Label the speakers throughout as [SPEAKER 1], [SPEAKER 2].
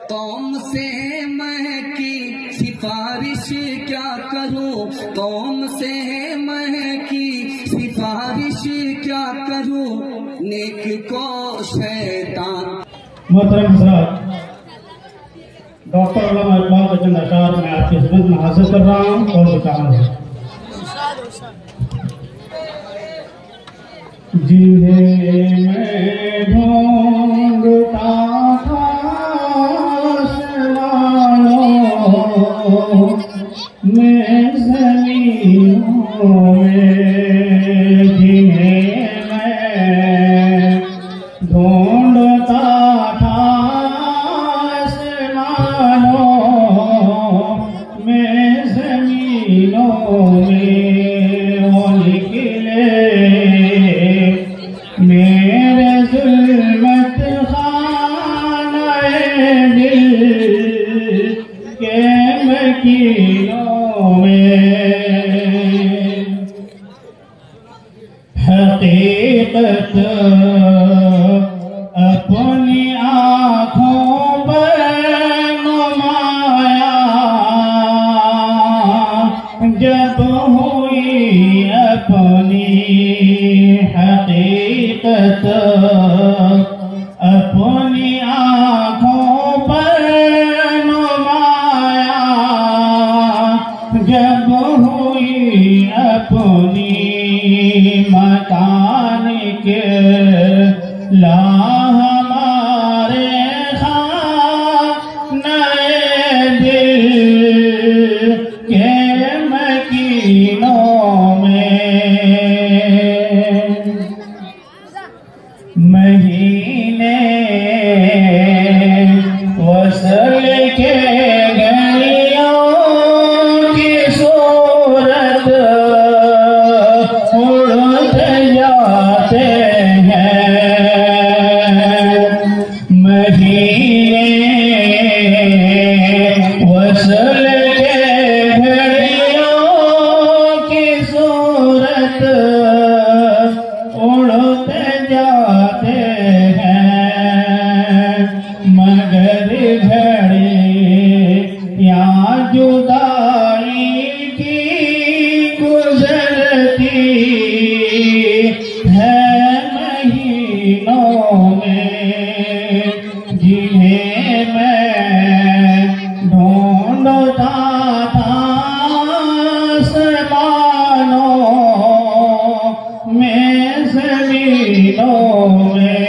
[SPEAKER 1] कौम से महकी सिफारिश क्या करूं, कौम से महकी सिफारिश क्या करूं, नेक को शैतान।
[SPEAKER 2] मोहतरम हज़रात, डॉक्टर उल्लामा इकबाल के चंद अशार मैं आपकी खिदमत में हाजिर कर रहा हूँ और काम है। जिन्हें मैं ढूंढता था मैं ज़मीनों में, जिन्हें मैं ढूंढता था आसमानों में, ज़मीनों में, वो निकले मेरे ज़ुल्मत खाने दिल के मकीनों में। हकीकत अपनी आँखों पर नुमाया जब हुई अपनी, हकीकत अपनी आँखों पर नुमाया जब हुई अपनी, मकान के ला हमारे खाने दिल के मकीनों में। महीने वसल के घड़ियों की सूरत उड़ते जाते हैं, महीने वसल के घड़ियों की सूरत उड़ते जाते हैं, मगर घड़ी या जुदाई की गुजरती है महीनों में, जिन्हें मैं ढूंढता था आसमानों में, ज़मीनों में।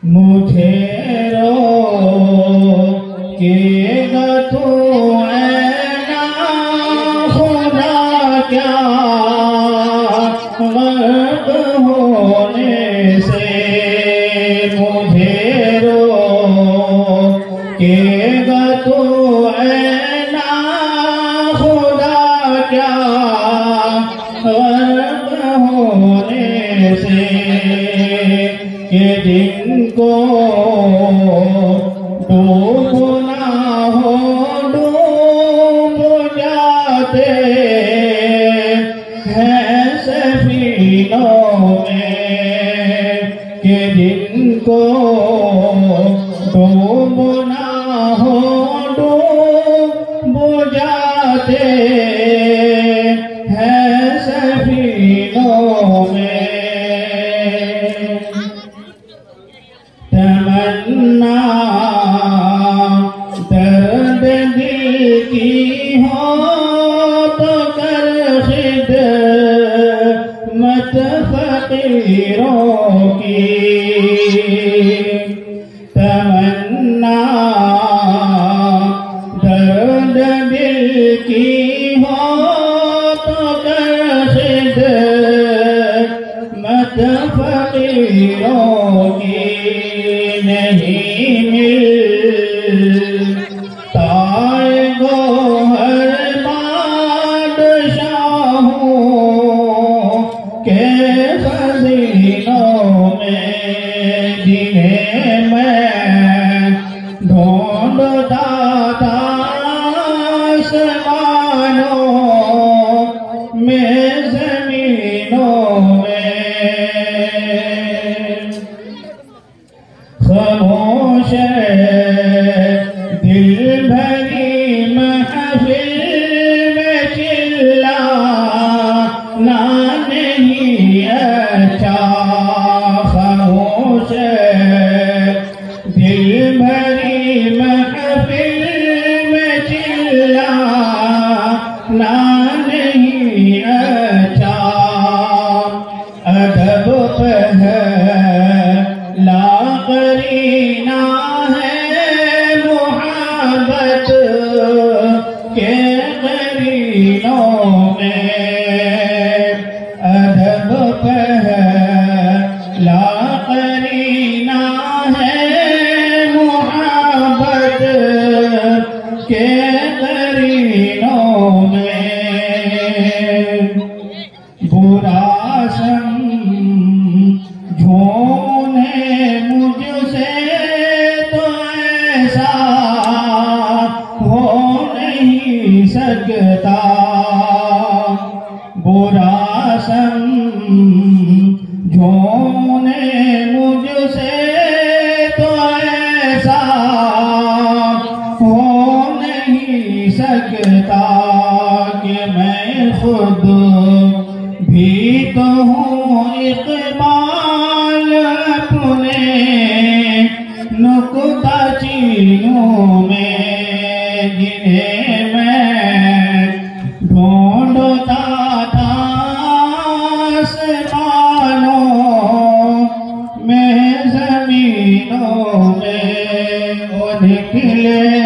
[SPEAKER 2] मुझे रोकेगा तू ऐना खुदा क्या गर्द होने से, मुझे रोकेगा तू ऐना खुदा क्या गर्द होने से, के दिन को डूबना हो डूब जाते हैं सफीनों में, के दिन को डूबना हो डूब जाते हैं सफीनों में। तमन्ना दर्द दिल की हो तो कर खिदमत फकीरों की, तमन्ना दर्द दिल की हो तो कर खिदमत फकीरों की, नहीं मिलता गोहर बादशाहों के खज़ीनों में, जिन्हें मैं ढूंढता था आसमानों में, ज़मीनों में। खामोश दिल भरी महफिल में चिल्लाना नहीं अच्छा। खामोश दिल भरी महफिल में चिल्लाना नहीं अच्छा। अदब पहला करीना है मोहब्बत के करीनों में। अदब पहला करीना है मोहब्बत के करीनों में। बुरा समझोने मुझसे तो ऐसा हो नहीं सकता। बुरा समझोने मुझसे तो ऐसा हो नहीं सकता कि मैं खुद भी तो हूँ इकबाल अपने नुक्ता चीनों में, जिन्हें मैं ढूंढता था आसमानों में, जमीनों में। वो निकले